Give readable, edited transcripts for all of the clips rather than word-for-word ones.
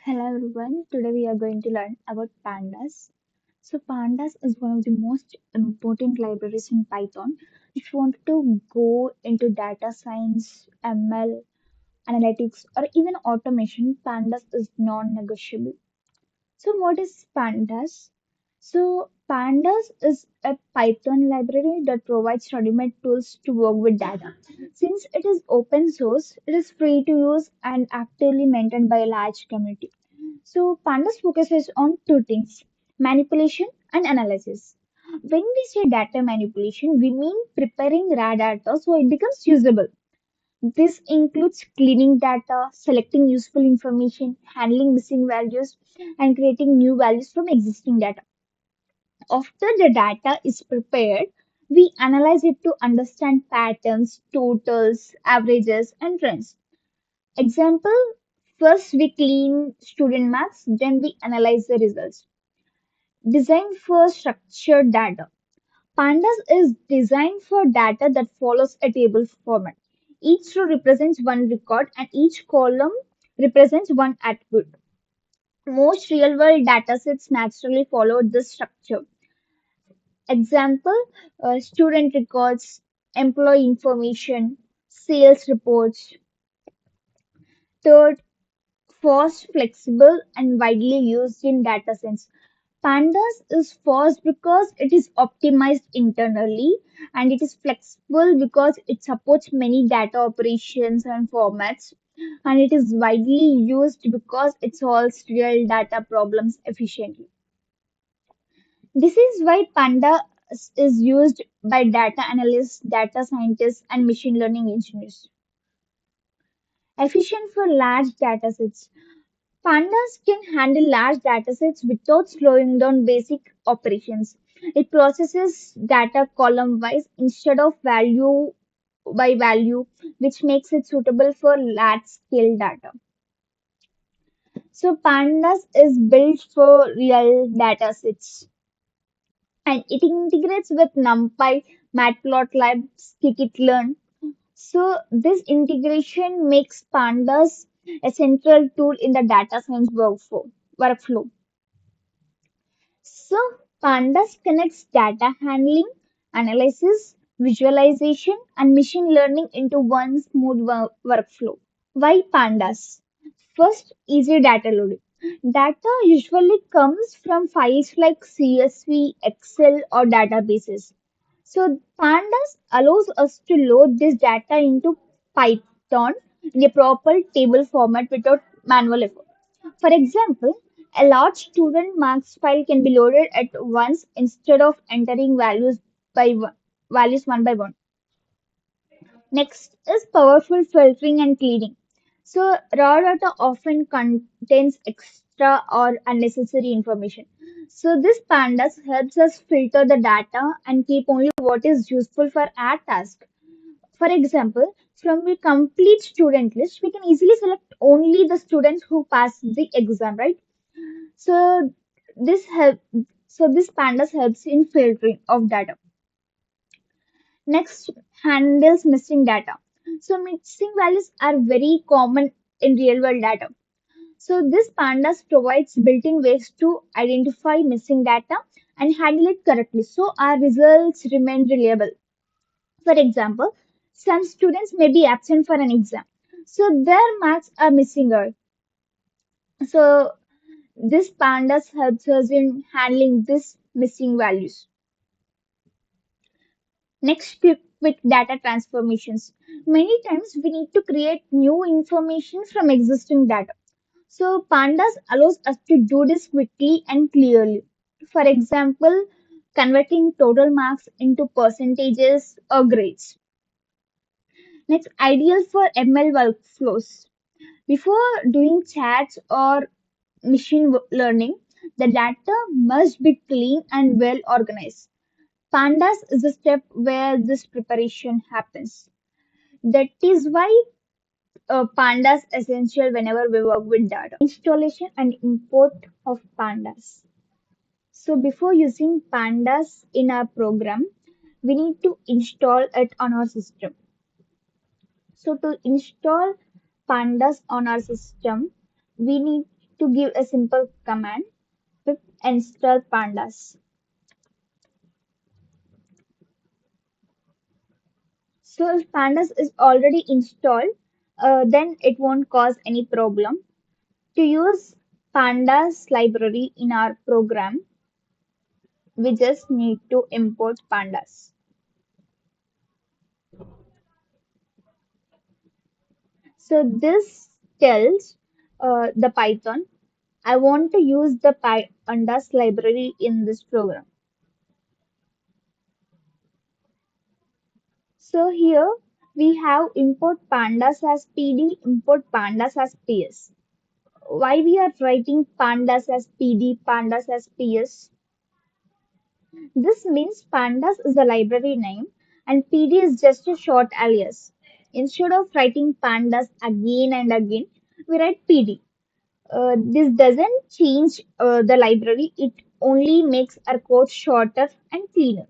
Hello everyone. Today we are going to learn about pandas. So pandas is one of the most important libraries in Python. If you want to go into data science, ML, analytics, or even automation, pandas is non-negotiable. So what is pandas? So pandas is a Python library that provides ready-made tools to work with data. Since it is open source, it is free to use and actively maintained by a large community. So Pandas focuses on two things, manipulation and analysis. When we say data manipulation, we mean preparing raw data so it becomes usable. This includes cleaning data, selecting useful information, handling missing values, and creating new values from existing data. After the data is prepared, we analyze it to understand patterns, totals, averages, and trends. Example, first we clean student marks, then we analyze the results. Designed for structured data. Pandas is designed for data that follows a table format. Each row represents one record and each column represents one attribute. Most real-world datasets naturally follow this structure. Example, student records, employee information, sales reports. Third, fast, flexible, and widely used in data science. Pandas is fast because it is optimized internally, and it is flexible because it supports many data operations and formats, and it is widely used because it solves real data problems efficiently. This is why Pandas is used by data analysts, data scientists, and machine learning engineers. Efficient for large datasets. Pandas can handle large datasets without slowing down basic operations. It processes data column wise instead of value by value, which makes it suitable for large scale data. So Pandas is built for real datasets and it integrates with NumPy, Matplotlib, scikit-learn. So this integration makes Pandas a central tool in the data science workflow. So, Pandas connects data handling, analysis, visualization, and machine learning into one smooth workflow. Why Pandas? First, easy data loading. Data usually comes from files like CSV, Excel, or databases. So, Pandas allows us to load this data into Python in a proper table format without manual effort. For example, a large student marks file can be loaded at once instead of entering values one by one. Next is powerful filtering and cleaning. So raw data often contains extra or unnecessary information. So this pandas helps us filter the data and keep only what is useful for our task. For example, from the complete student list, we can easily select only the students who pass the exam, right? So this help so this pandas helps in filtering of data. Next, handles missing data. So missing values are very common in real world data. So this pandas provides built-in ways to identify missing data and handle it correctly. So our results remain reliable. For example, some students may be absent for an exam. So their marks are missing out. So this pandas helps us in handling this missing values. Next, quick data transformations. Many times we need to create new information from existing data. So pandas allows us to do this quickly and clearly. For example, converting total marks into percentages or grades. Next, ideal for ML workflows. Before doing chats or learning, the data must be clean and well organized. Pandas is a step where this preparation happens. That is why Pandas essential whenever we work with data. Installation and import of Pandas. So before using Pandas in our program, we need to install it on our system. So to install Pandas on our system, we need to give a simple command pip install pandas. So if pandas is already installed, then it won't cause any problem. To use pandas library in our program, we just need to import pandas. So this tells the Python, I want to use the pandas library in this program. So here we have import pandas as PD, import pandas as PS. Why we are writing pandas as PD, pandas as PS? This means pandas is the library name and PD is just a short alias. Instead of writing pandas again and again, we write PD. This doesn't change the library, it only makes our code shorter and cleaner.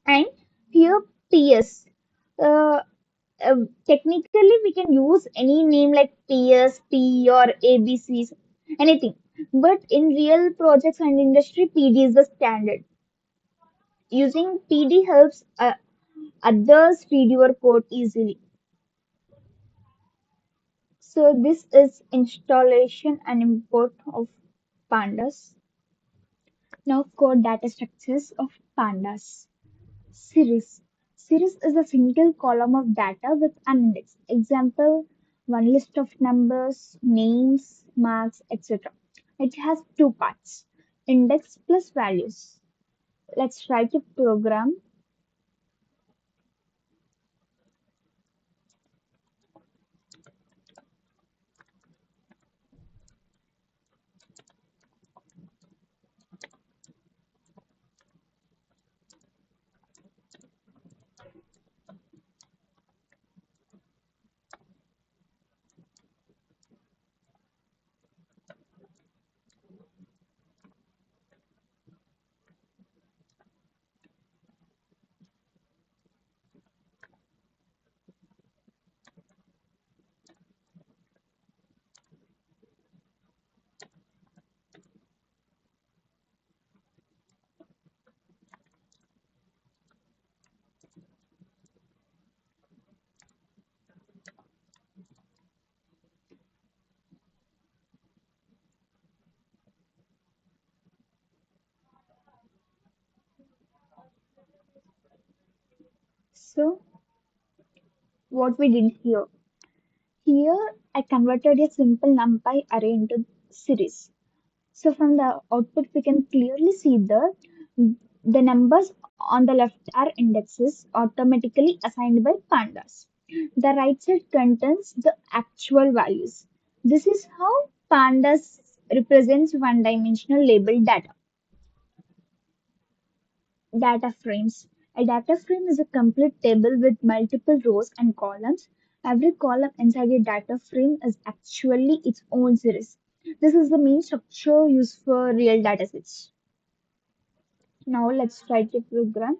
And here PS. Uh, Technically, we can use any name like PS, P, or ABCs, anything. But in real projects and industry, PD is the standard. Using PD helps others read your code easily. So this is installation and import of pandas. Now code data structures of pandas. Series. Series is a single column of data with an index. Example, one list of numbers, names, marks, etc. It has two parts, index plus values. Let's write a program. So what we did here. Here I converted a simple NumPy array into series. So from the output, we can clearly see the numbers on the left are indexes automatically assigned by pandas. The right side contains the actual values. This is how pandas represents one-dimensional labeled data. Data frames. A data frame is a complete table with multiple rows and columns. Every column inside a data frame is actually its own series. This is the main structure used for real datasets. Now let's write a program.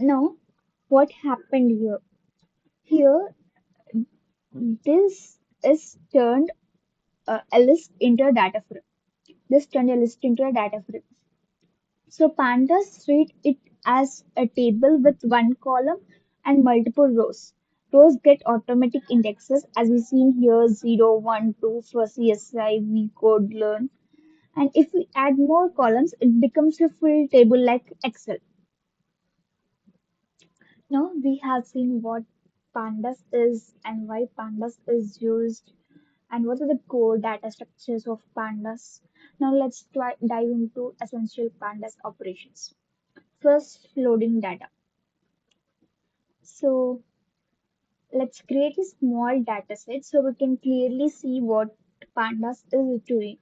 Now, what happened here? Here, this is turned a list into a data frame. This turned a list into a data frame. So pandas treat it as a table with one column and multiple rows. Rows get automatic indexes as we seen here 0, 1, 2 for CSI VCODE learn. And if we add more columns, it becomes a full table like Excel. Now we have seen what Pandas is and why Pandas is used and what are the core data structures of Pandas. Now let's dive into essential Pandas operations. First, loading data. So let's create a small data set so we can clearly see what Pandas is doing.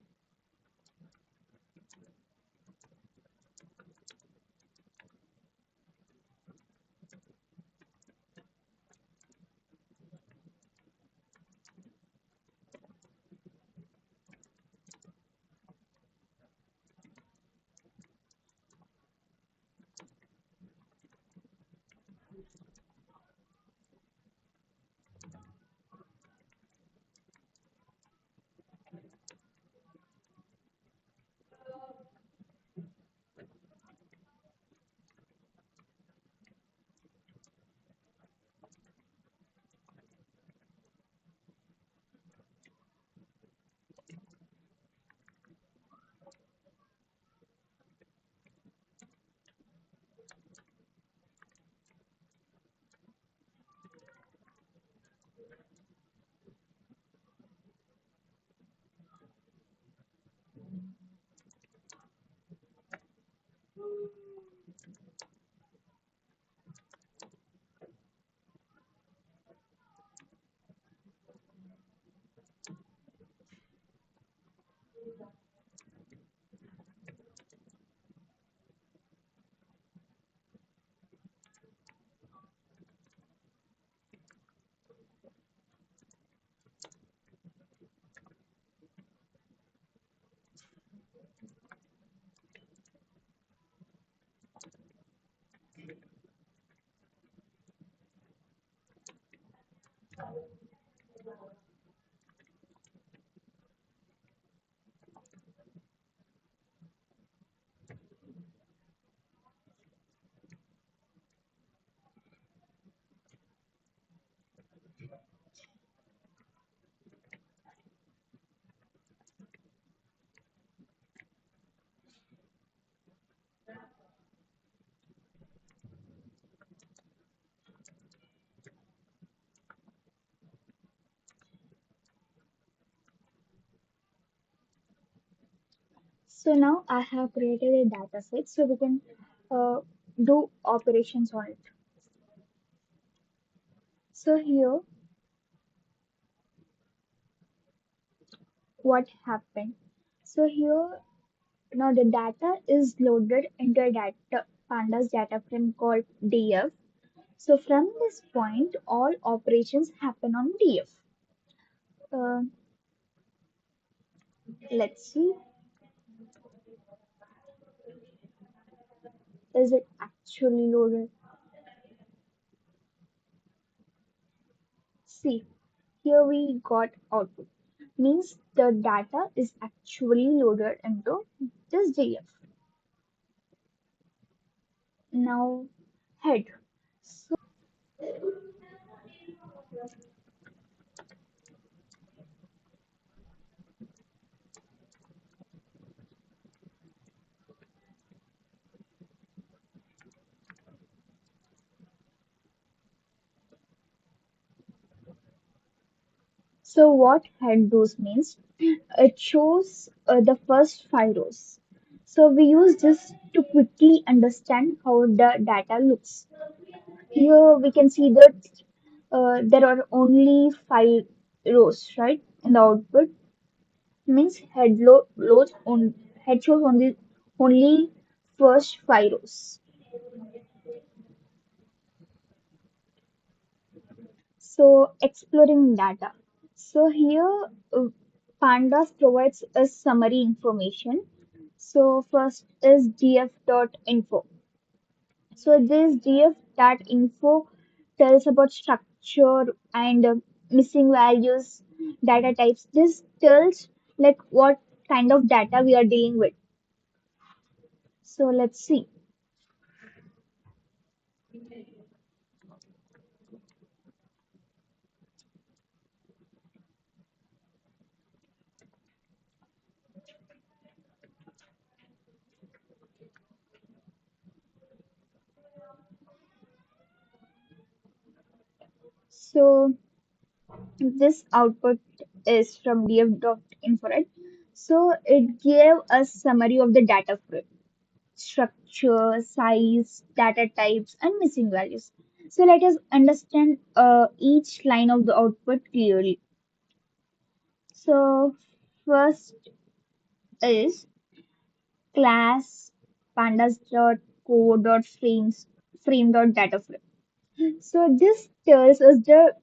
So now I have created a data set so we can uh, do operations on it. So here, what happened? So here, now the data is loaded into a pandas data frame called df. So from this point, all operations happen on df. Uh, let's see, is it actually loaded? See, here we got output. Means the data is actually loaded into this df. Now head. So, so what head does means it shows the first five rows. So we use this to quickly understand how the data looks. Here we can see that there are only five rows, right? In the output means head shows only first five rows. So exploring data. So here Pandas provides a summary information. So first is df.info. So this df.info tells about structure and missing values, data types. This tells like what kind of data we are dealing with. So let's see. So this output is from df.infrared. So it gave a summary of the data frame, structure, size, data types, and missing values. So let us understand each line of the output clearly. So first is class pandas.co.frames frame.dataframe. So this tells us the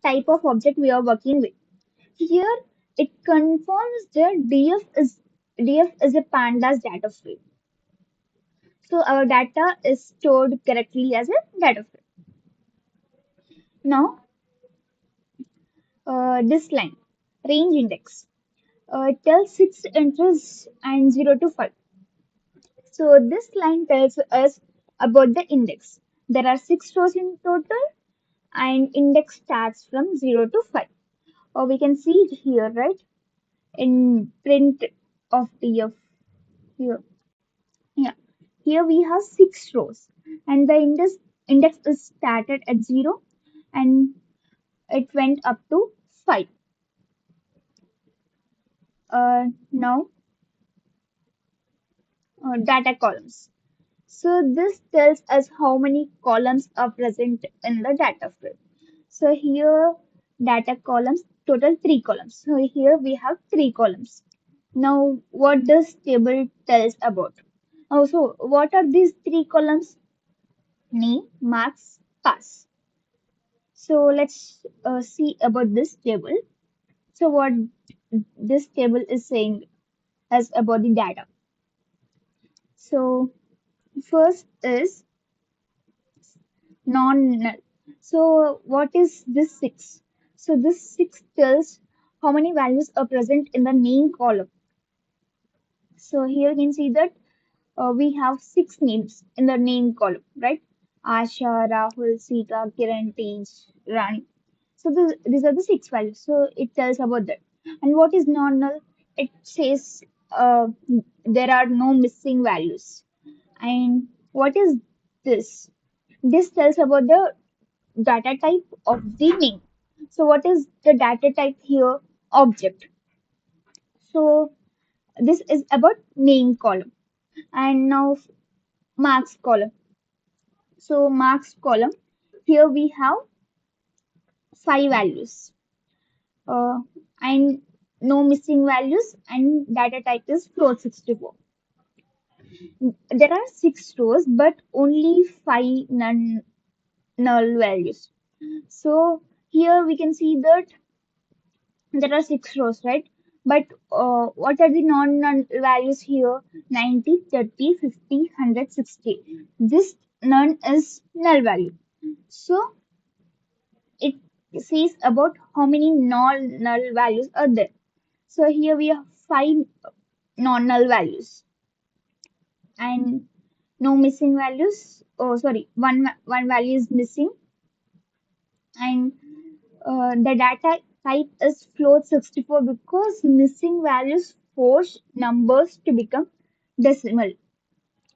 type of object we are working with. Here it confirms that DF is a pandas data frame. So our data is stored correctly as a data frame. Now this line range index tells six entries and 0 to 5. So this line tells us about the index. There are six rows in total and index starts from 0 to 5. Or we can see it here, right? In print of df here. Yeah. Here we have six rows and the index is started at 0 and it went up to 5. Now data columns. So this tells us how many columns are present in the data frame. So here data columns, total three columns. So here we have three columns. Now what does table tells about? Also, what are these three columns? Name, marks, pass. So let's see about this table. So what this table is saying as about the data. So first is non-null. So what is this 6? So this 6 tells how many values are present in the name column. So here you can see that we have six names in the name column, right? Asha, Rahul, Sita, Kiran, Tej, Rani. So these are the six values. So it tells about that. And what is non-null? It says there are no missing values. And what is this? This tells about the data type of the name. So what is the data type here? Object. So this is about name column. And now marks column. So marks column, here we have five values uh, and no missing values and data type is float 64. There are six rows but only five null values. So here we can see that there are six rows, right? But what are the non-null values here? 90, 30, 50, 100, 60. This none is null value. So it says about how many non-null values are there. So here we have five non-null values and no missing values. Oh, sorry, one value is missing, and the data type is float 64 because missing values force numbers to become decimal.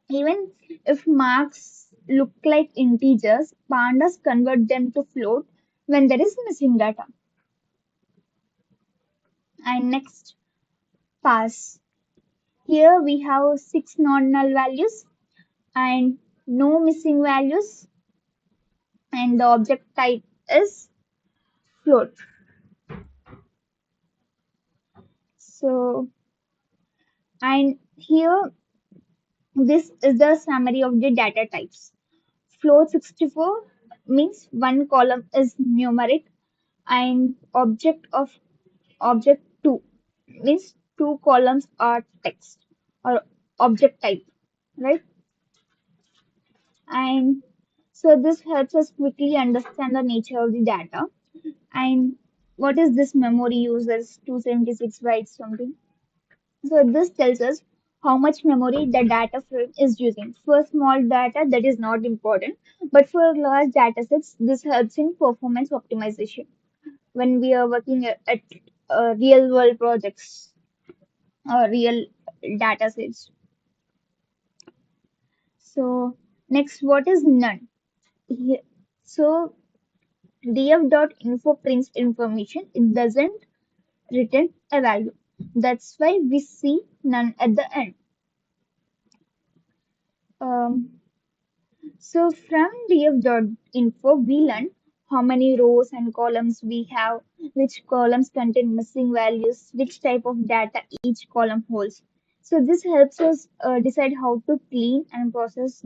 Even if marks look like integers, pandas convert them to float when there is missing data. And next, pass. Here we have six non-null values and no missing values, and the object type is float. So, and here this is the summary of the data types. Float 64 means one column is numeric and object 2 means two columns are text or object type, right? And so this helps us quickly understand the nature of the data. And what is this memory uses 276 bytes something? So this tells us how much memory the data frame is using. For small data, that is not important, but for large data sets, this helps in performance optimization when we are working at real world projects or real data sets. So next, what is none? Here, so df.info prints information. It doesn't return a value. That's why we see none at the end. Um, so from df.info, we learn how many rows and columns we have, which columns contain missing values, which type of data each column holds. So this helps us decide how to clean and process.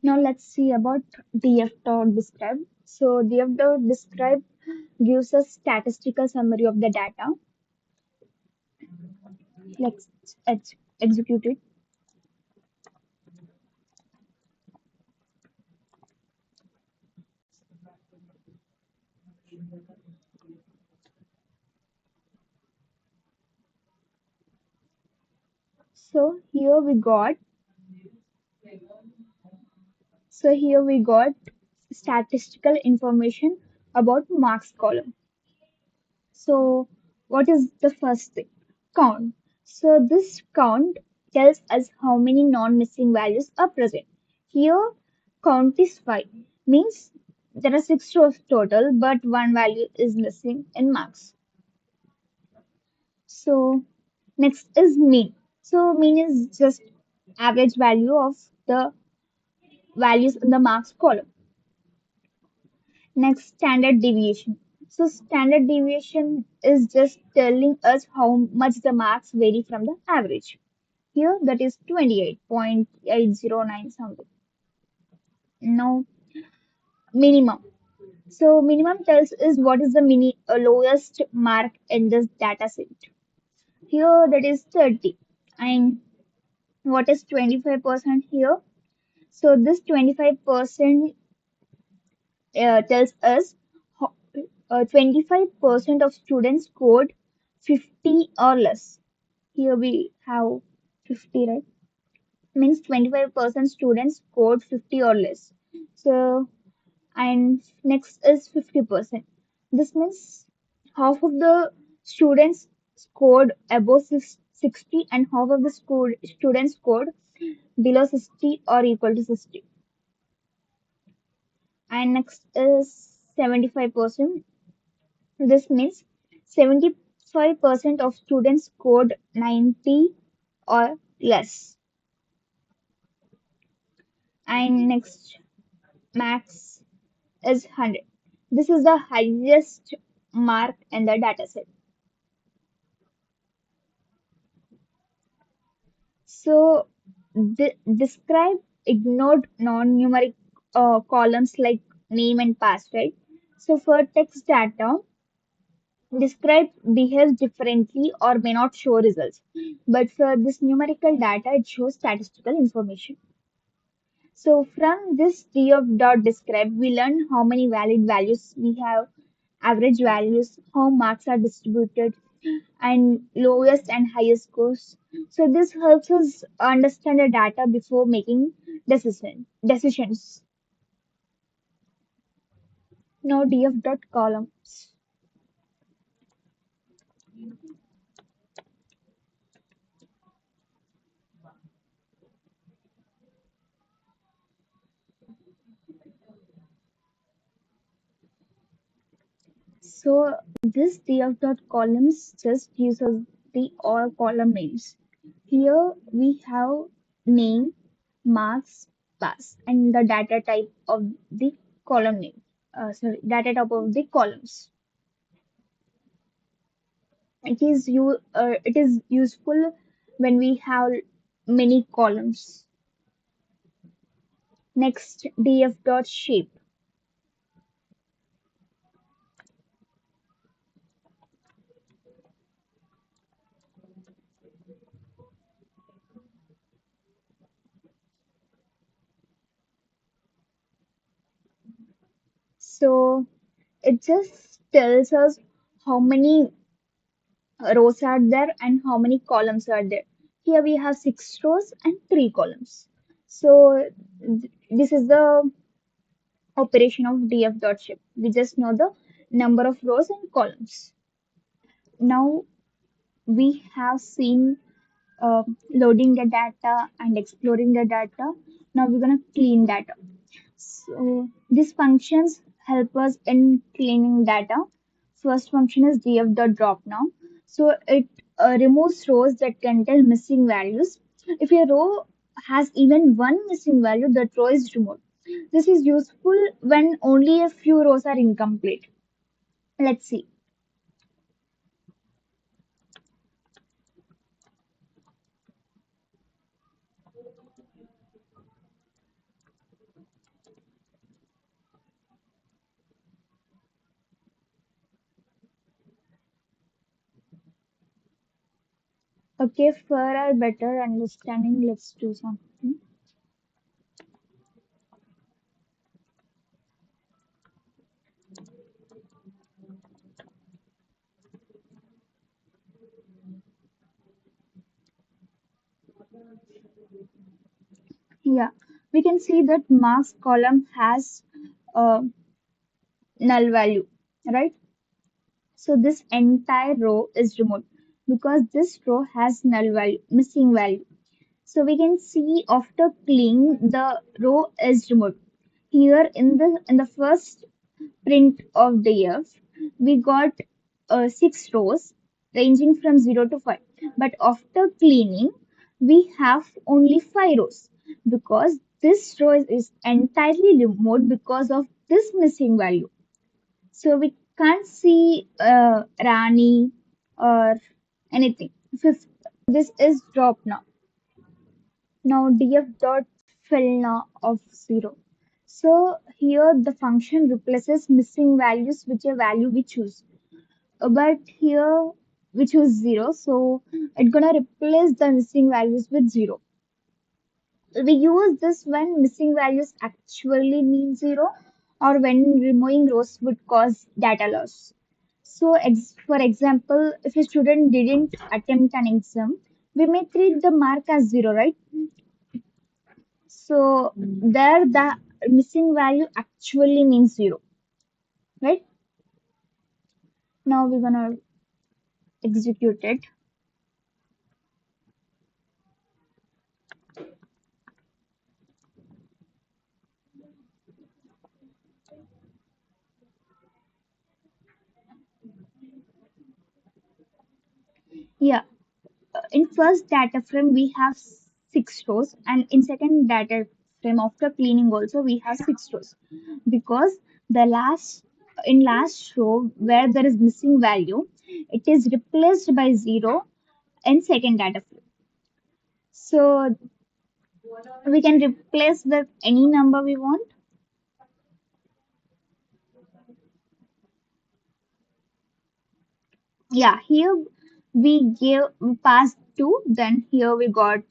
Now let's see about df.describe. So df.describe gives us statistical summary of the data. Let's execute it. So here we got statistical information about marks column. So what is the first thing? Count. So this count tells us how many non-missing values are present. Here count is 5, means there are 6 rows total, but one value is missing in marks. So next is mean. So mean is just average value of the values in the marks column. Next, standard deviation. So standard deviation is just telling us how much the marks vary from the average. Here that is 28.809 something. Now minimum. So minimum tells us what is the lowest mark in this data set. Here that is 30. And what is 25% here? So this 25% tells us 25% of students scored 50 or less. Here we have 50, right? Means 25% students scored 50 or less. So, and next is 50%. This means half of the students scored above 60 and half of the students scored below 60 or equal to 60. And next is 75%. This means 75% of students scored 90 or less. And next, max is 100. This is the highest mark in the dataset. So, describe ignored non-numeric columns like name and past, right? So, for text data, describe behaves differently or may not show results. But for this numerical data, it shows statistical information. So from this D of dot describe, we learn how many valid values we have, average values, how marks are distributed, and lowest and highest scores. So this helps us understand the data before making decisions. Now df dot columns. So this df dot columns just uses the all column names. Here we have name, marks, pass, and the data type of the column name. Data type of the columns. It is useful when we have many columns. Next, df dot shape. So it just tells us how many rows are there and how many columns are there. Here we have 6 rows and 3 columns. So this is the operation of df dot shape. We just know the number of rows and columns. Now we have seen loading the data and exploring the data. Now we're gonna clean data. So these functions help us in cleaning data. First function is df.dropna. So it removes rows that contain missing values. If a row has even one missing value, that row is removed. This is useful when only a few rows are incomplete. Let's see. Okay, for our better understanding, let's do something. Yeah, we can see that marks column has a null value, right? So this entire row is removed because this row has null value, missing value. So we can see after cleaning the row is removed. Here in the first print of the F, we got six rows ranging from 0 to 5. But after cleaning, we have only 5 rows because this row is entirely removed because of this missing value. So we can't see Rani or anything. Fifth, this is drop now. Now df dot fillna of 0. So here the function replaces missing values with a value we choose. But here we choose 0. So it's gonna replace the missing values with 0. We use this when missing values actually mean 0 or when removing rows would cause data loss. So, for example, if a student didn't attempt an exam, we may treat the mark as 0, right? So, there the missing value actually means 0, right? Now we're gonna execute it. Yeah, in first data frame we have 6 rows, and in second data frame after cleaning also we have 6 rows because the last row where there is missing value, it is replaced by 0 in second data frame. So we can replace with any number we want. Yeah, here we passed 2, then here we got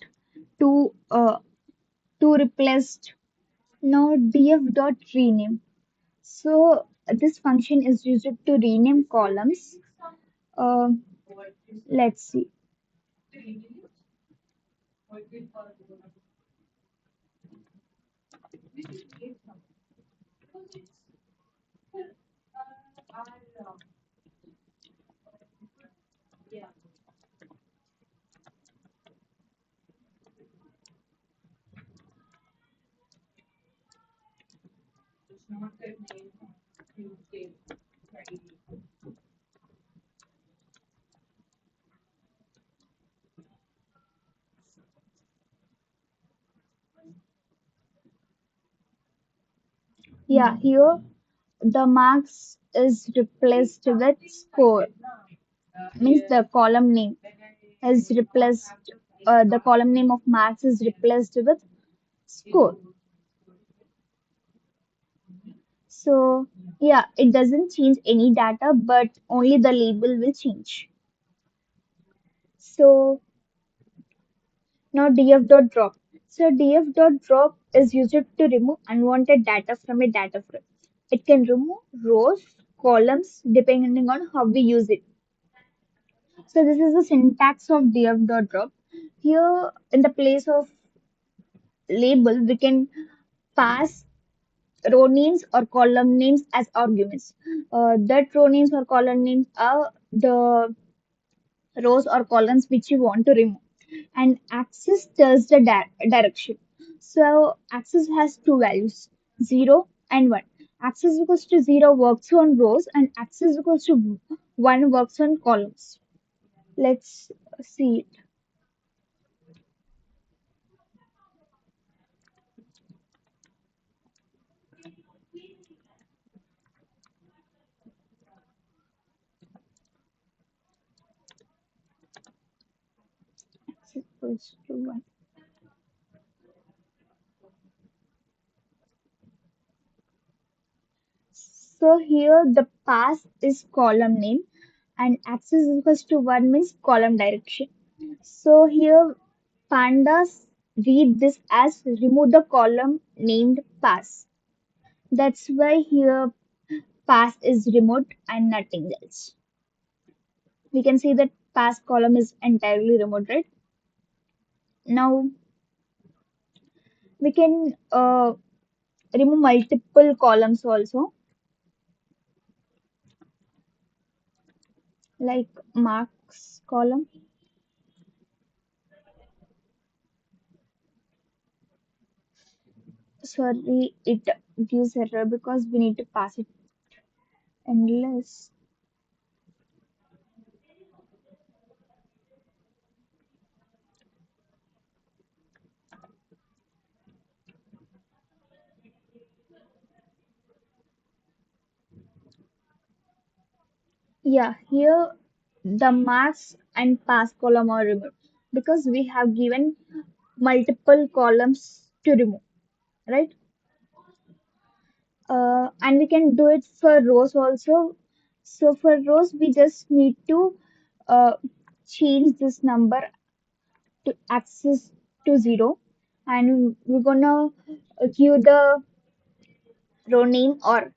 2 2 replaced. Now df dot rename. So this function is used to rename columns. Uh, let's see. Yeah, here the marks is replaced with score. Means the column name is replaced. The column name of marks is replaced with score. So yeah, it doesn't change any data, but only the label will change. So now df.drop. So df.drop is used to remove unwanted data from a data frame. It can remove rows, columns, depending on how we use it. So this is the syntax of df.drop. Here, in the place of label, we can pass row names or column names as arguments. That row names or column names are the rows or columns which you want to remove. And axis tells the direction. So axis has two values, 0 and 1. Axis equals to 0 works on rows and axis equals to 1 works on columns. Let's see it. Axis equals to 1. So here the path is column name and axis equals to 1 means column direction. So here pandas read this as remove the column named pass. That's why here pass is removed and nothing else. We can see that pass column is entirely removed, right? Now we can remove multiple columns also, like marks column. Sorry, it gives error because we need to pass it endless. Yeah, here the marks and pass column are removed because we have given multiple columns to remove, right? And we can do it for rows also. So for rows, we just need to uh, change this number to axis to 0, and we're gonna give the row name or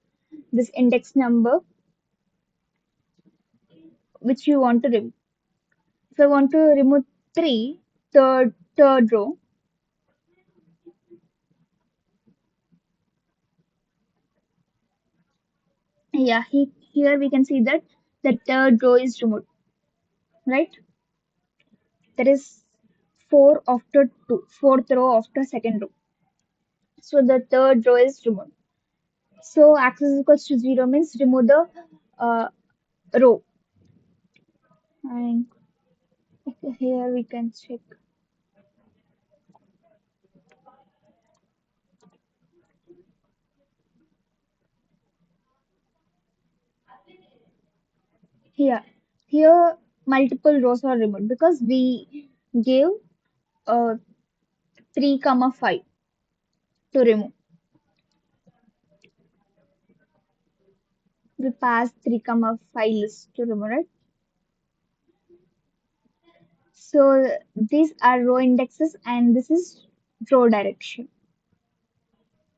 this index number which you want to remove. If I want to remove 3, third row, yeah, here we can see that the third row is removed, right? There is 4 after 2, fourth row after second row. So the third row is removed. So axis equals to 0 means remove the uh, row. And here we can check. Here, here multiple rows are removed because we gave 3 comma 5 to remove. We passed 3 comma 5 list to remove, right? So these are row indexes and this is row direction.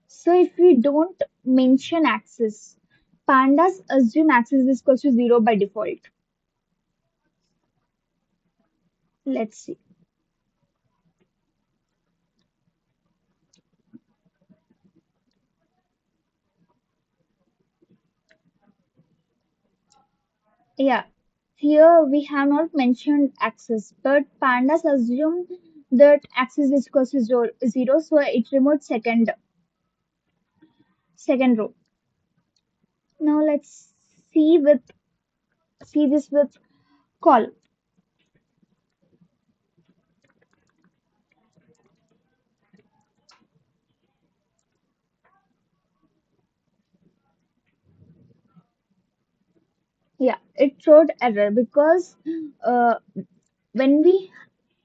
So if we don't mention axis, pandas assume axis is equal to 0 by default. Let's see. Yeah, here we have not mentioned axis, but pandas assume that axis is equal to 0, so it removed second row. Now let's see with see this with column. Yeah, it showed error because uh, when we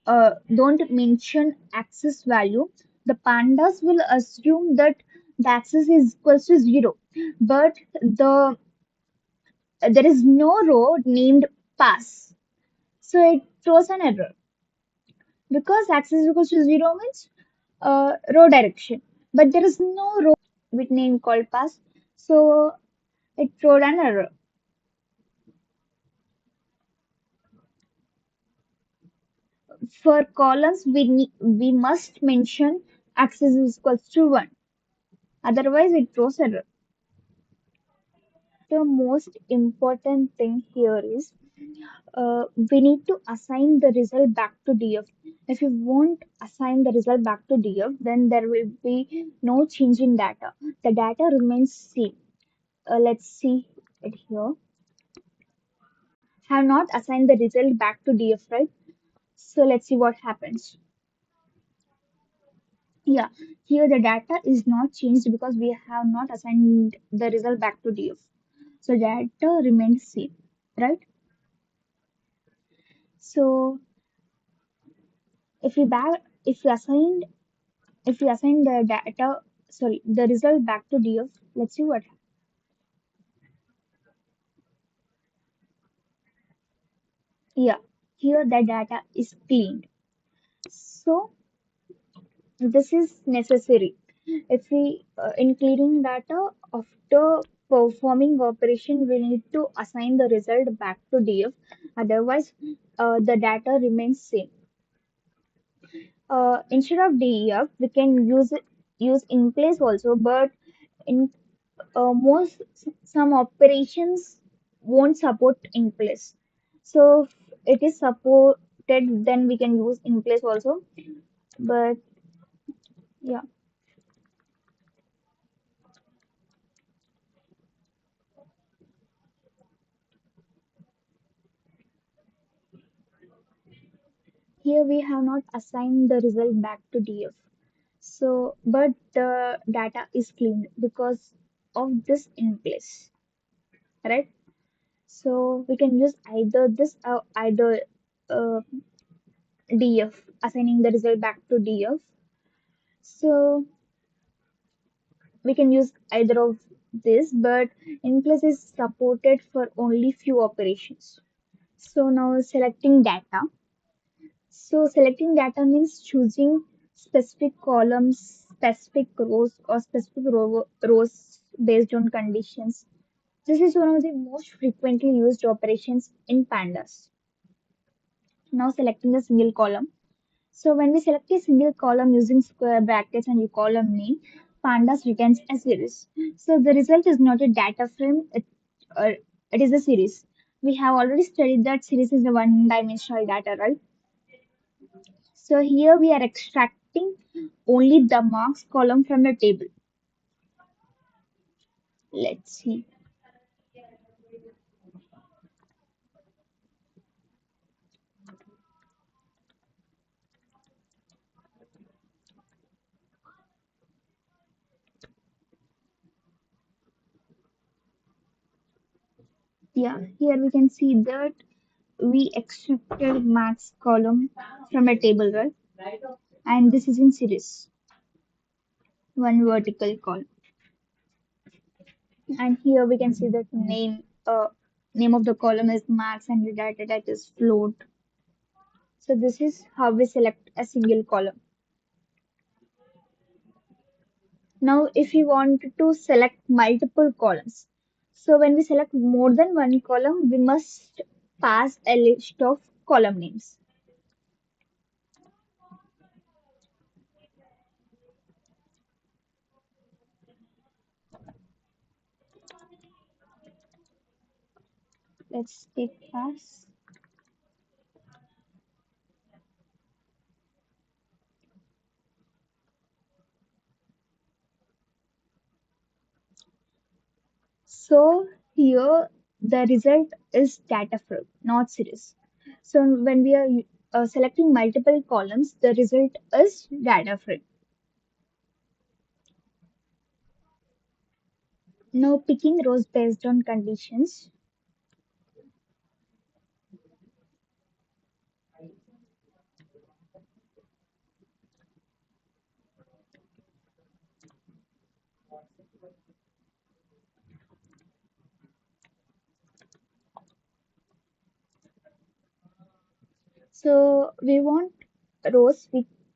don't mention axis value, the pandas will assume that the axis is equal to 0, but there is no row named pass, so it throws an error because axis equals to 0 means row direction, but there is no row with name called pass, so it throws an error. For columns, we must mention axis is equals to 1, otherwise it throws error. The most important thing here is we need to assign the result back to DF. If you won't assign the result back to DF, then there will be no change in data. The data remains same. Let's see it here. Have not assigned the result back to DF, right? So let's see what happens. Yeah, here the data is not changed because we have not assigned the result back to DF. So data remains same, right? So if we assign the data, sorry, the result back to DF, let's see what. Yeah, here the data is cleaned. So this is necessary. If we in cleaning data after performing operation, we need to assign the result back to DF. Otherwise, the data remains same. Instead of DEF, we can use in place also, but in most some operations won't support in place. So if it is supported, then we can use in place also. But yeah, here we have not assigned the result back to DF. So, but the data is cleaned because of this in place, right? So we can use either this or either uh, DF, assigning the result back to DF. So we can use either of this, but in place is supported for only few operations. So now selecting data. So selecting data means choosing specific columns, specific rows, or specific rows based on conditions. This is one of the most frequently used operations in Pandas. Now selecting a single column. So when we select a single column using square brackets and a column name, Pandas returns a series. So the result is not a data frame, uh, it is a series. We have already studied that series is a one-dimensional data, right? So here we are extracting only the marks column from the table. Let's see. Yeah, here we can see that we extracted marks column from a table, right? And this is in series, one vertical column. And here we can see that name of the column is marks and the data type is float. So this is how we select a single column. Now if we want to select multiple columns, so when we select more than one column, we must pass a list of column names. Let's take pass. So here the result is data frame, not series. So when we are selecting multiple columns, the result is data frame. Now picking rows based on conditions. So we want rows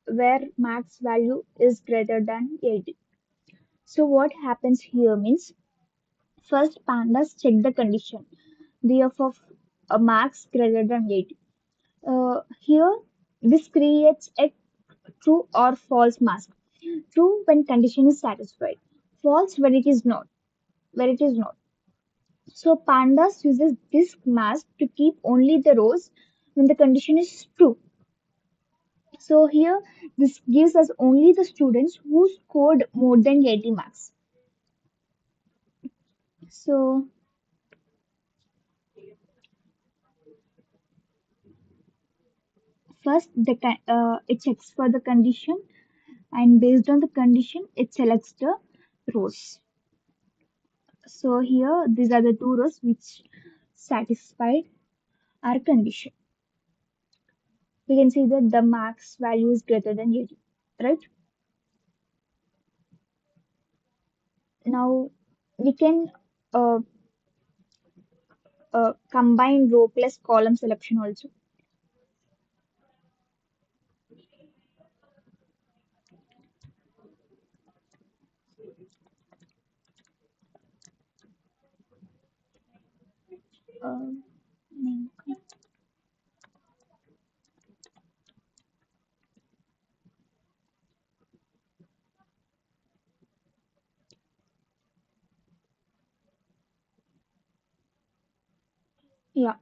where max value is greater than 80. So what happens here means first pandas check the condition df of a max greater than 80. Here this creates a true or false mask. True when condition is satisfied. False when it is not. Where it is not. So Pandas uses this mask to keep only the rows when the condition is true. So here, this gives us only the students who scored more than 80 marks. So first, it checks for the condition, and based on the condition, it selects the rows. So here, these are the two rows which satisfied our condition. We can see that the max value is greater than 80, right? Now we can uh, combine row plus column selection also. Uh, yeah,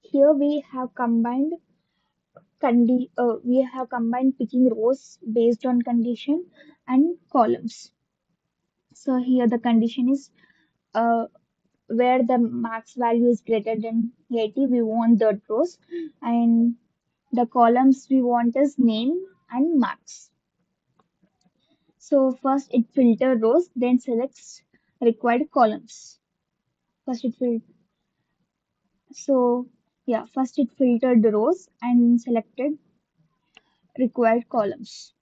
here we have combined picking rows based on condition and columns. So here the condition is uh, where the max value is greater than 80, we want the rows, and the columns we want is name and marks. So first it filter rows, then selects required columns. First it fil so yeah, first it filtered the rows and selected required columns.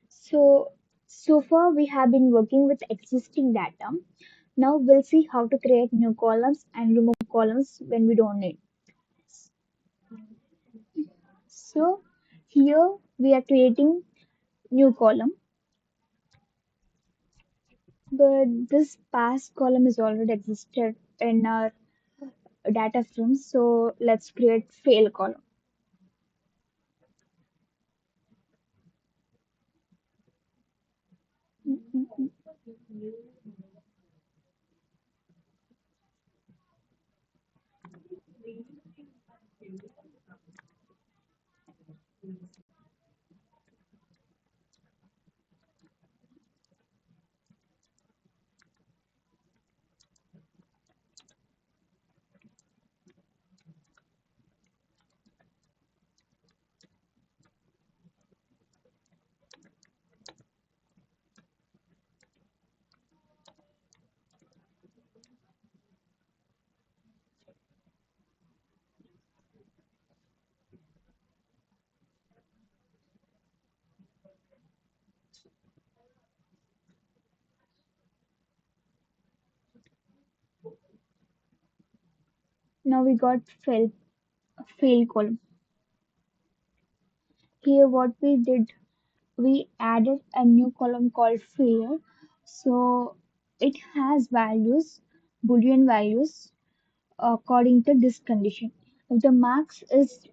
So so far we have been working with existing data. Now we'll see how to create new columns and remove columns when we don't need. So here we are creating new column, but this past column is already existed in our data frame. So let's create fail column. Now we got fail column. Here what we did, we added a new column called failure. So it has values, boolean values according to this condition. If the max is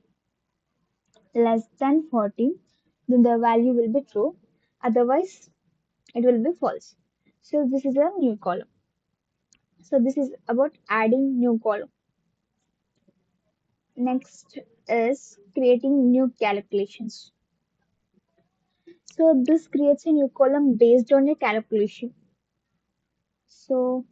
less than 40, then the value will be true. Otherwise, it will be false. So this is a new column. So this is about adding new column. Next is creating new calculations. So this creates a new column based on your calculation. So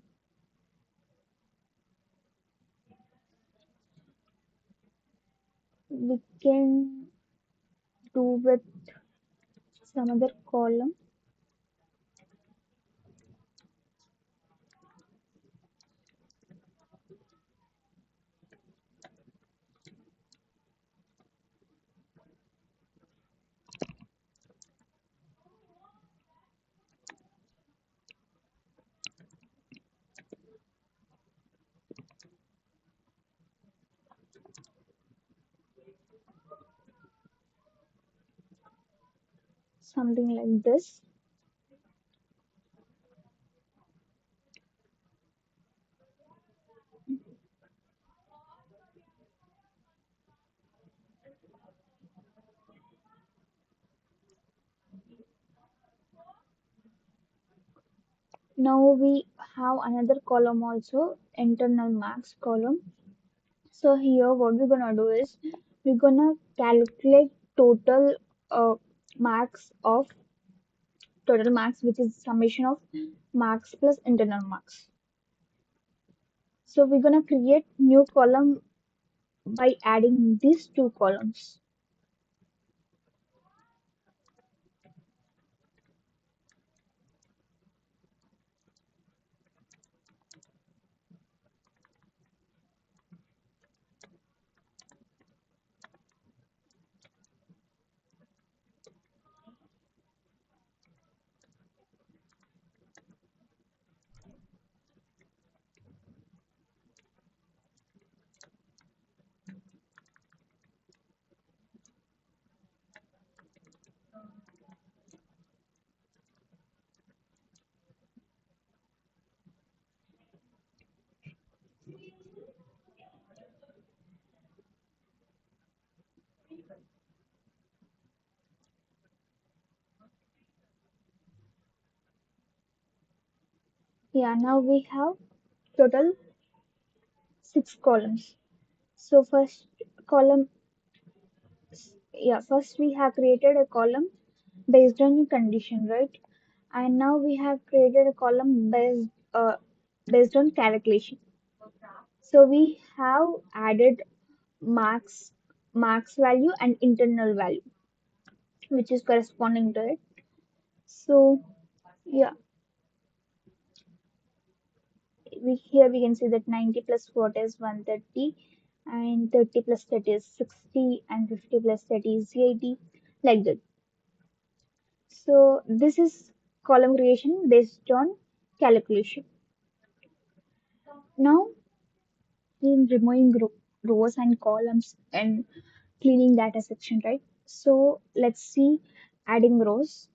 we can do with some other column, something like this. Now we have another column also, internal marks column. So here what we're gonna do is we're gonna calculate uh, marks of total marks, which is summation of marks plus internal marks. So we're gonna create new column by adding these two columns. Yeah, now we have total six columns. So column, first we have created a column based on condition, right? And now we have created a column based on calculation. So we have added marks, marks value and internal value, which is corresponding to it. So yeah, here we can see that 90 plus 40 is 130, and 30 plus 30 is 60, and 50 plus 30 is 80, like that. So this is column creation based on calculation. Now in removing rows and columns and cleaning data section, right? So let's see adding rows.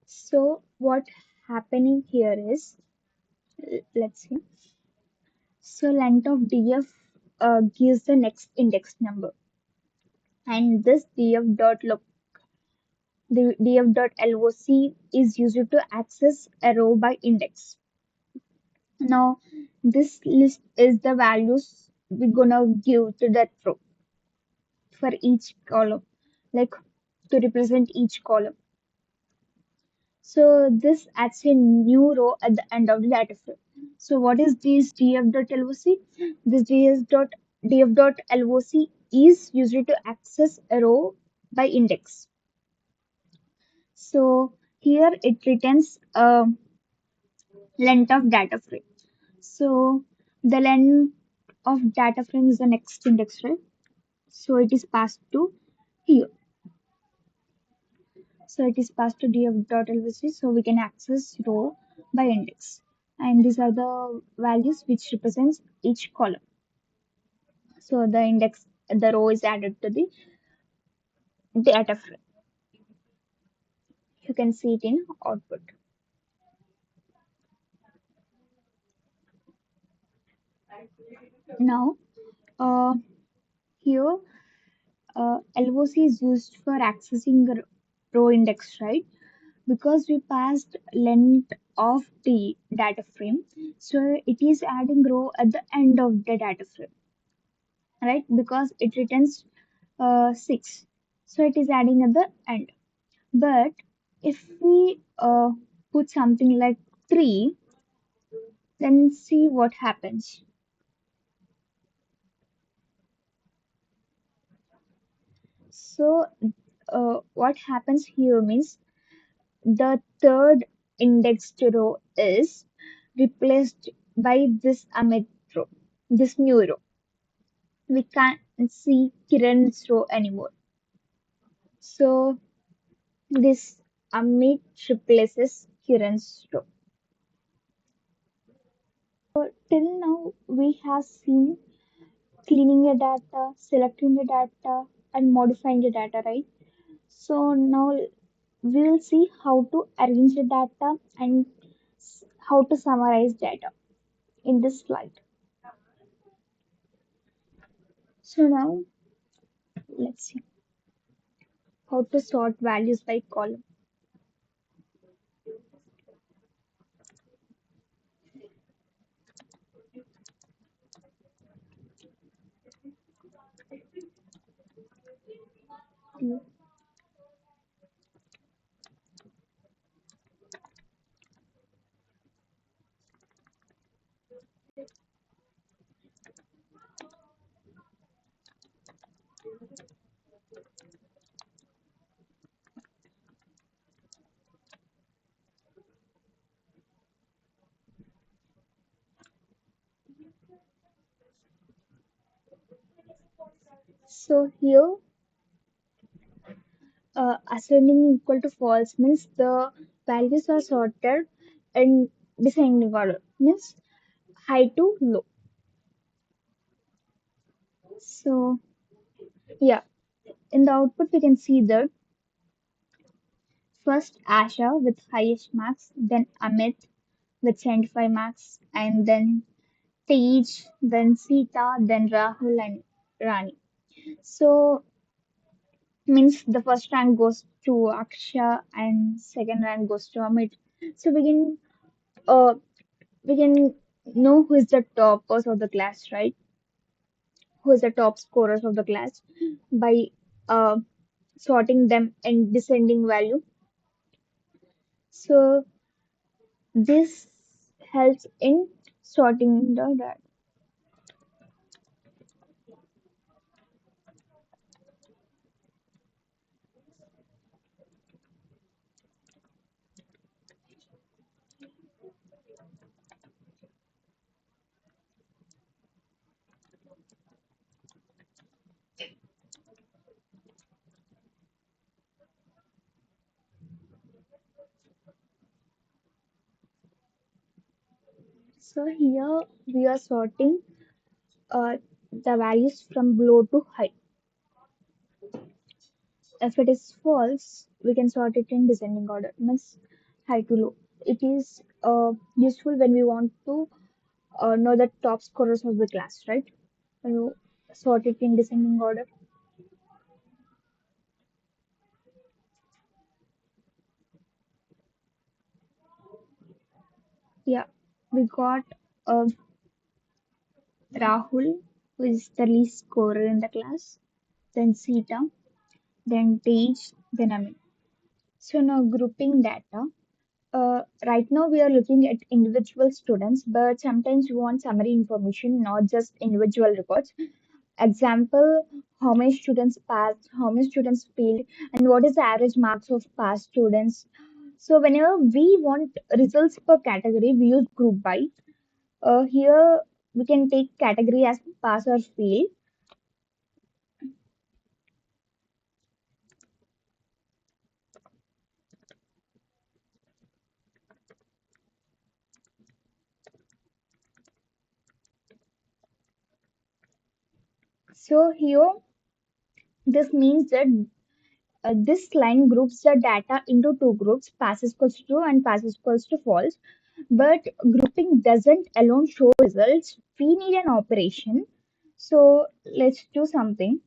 So what happening here is, let's see. So length of df gives the next index number, and this df dot look the df dot loc is used to access a row by index. Now this list is the values we're gonna give to that row for each column, like to represent each column. So this adds a new row at the end of the data frame. So what is this df.loc? This df.loc is used to access a row by index. So here it returns a length of data frame. So the length of data frame is the next index, right? So it is passed to here. So it is passed to df.lvc, so we can access row by index. And these are the values which represents each column. So the row is added to the data frame. You can see it in output. Now, uh, here LOC is used for accessing the row index, right? Because we passed length of the data frame, so it is adding row at the end of the data frame, right? Because it returns 6, so it is adding at the end. But if we put something like 3, then see what happens. So what happens here means the third indexed row is replaced by this Amit row, this new row. We can't see Kiran's row anymore. So this Amit replaces Kiran's role. Till now, we have seen cleaning the data, selecting the data, and modifying the data, right? So now we will see how to arrange the data and how to summarize data in this slide. So now let's see how to sort values by column. So here, ascending equal to false means the values are sorted in descending order, means high to low. So yeah, in the output we can see that first Asha with highest marks, then Amit with 75 marks, and then Tej, then Sita, then Rahul and Rani. So means the first rank goes to Aksha and second rank goes to Amit. So uh we can know who is the toppers of the class, right? Who is the top scorers of the class by uh sorting them in descending value. So this helps in sorting the data. So here we are sorting the values from low to high. If it is false, we can sort it in descending order, means high to low. It is useful when we want to know the top scorers of the class, right? When you sort it in descending order. Yeah, we got uh, Rahul, who is the least scorer in the class, then Sita, then Tej, then Amit. So now grouping data. Right now we are looking at individual students, but sometimes we want summary information, not just individual records. Example, how many students passed, how many students failed, and what is the average marks of past students. So whenever we want results per category, we use group by. Here we can take category as pass or fail. So here this means that this line groups the data into two groups, pass equals to true and pass equals to false. But grouping doesn't alone show results. We need an operation. So let's do something.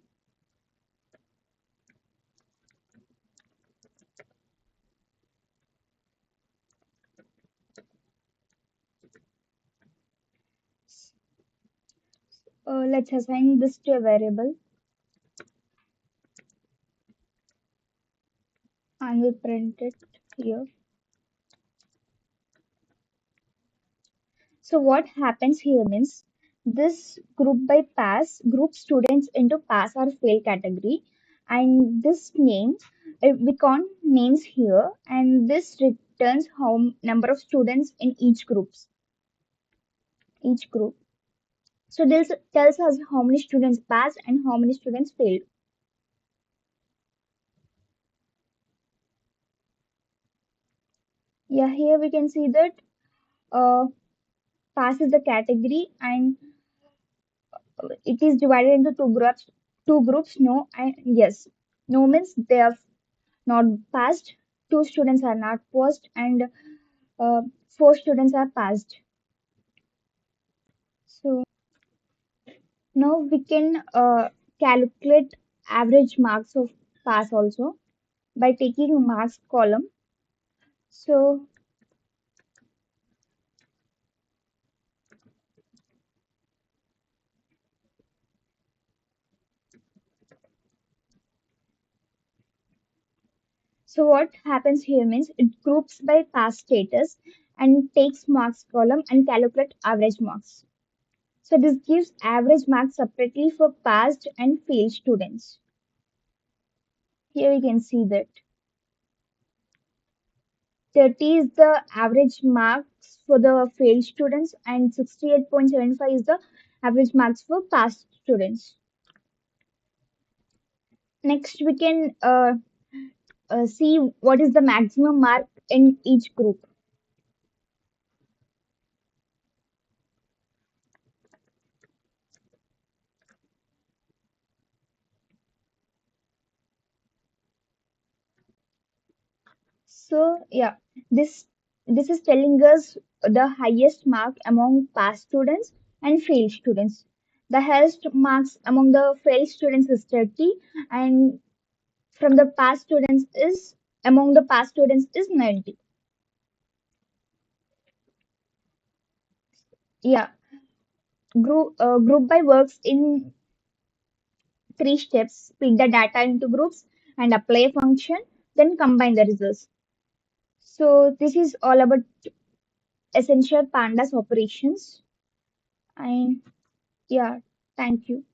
Let's assign this to a variable and we print it here. So what happens here means this group by pass group students into pass or fail category, and this name we count names here, and this returns how number of students in each group. So this tells us how many students passed and how many students failed. Yeah, here we can see that uh, pass is the category and it is divided into two groups. Two groups, no and yes. No means they are not passed. Two students are not passed, and uh, four students are passed. So now we can calculate average marks of pass also by taking marks column. So so what happens here means it groups by pass status and takes marks column and calculate average marks. So this gives average marks separately for passed and failed students. Here we can see that 30 is the average marks for the failed students and 68.75 is the average marks for passed students. Next, we can see what is the maximum mark in each group. So yeah, this this is telling us the highest mark among passed students and failed students. The highest marks among the failed students is 30, and from the past students is among the past students is 90. Yeah, group by works in three steps: split the data into groups and apply a function, then combine the results. So this is all about essential pandas operations. And yeah, thank you.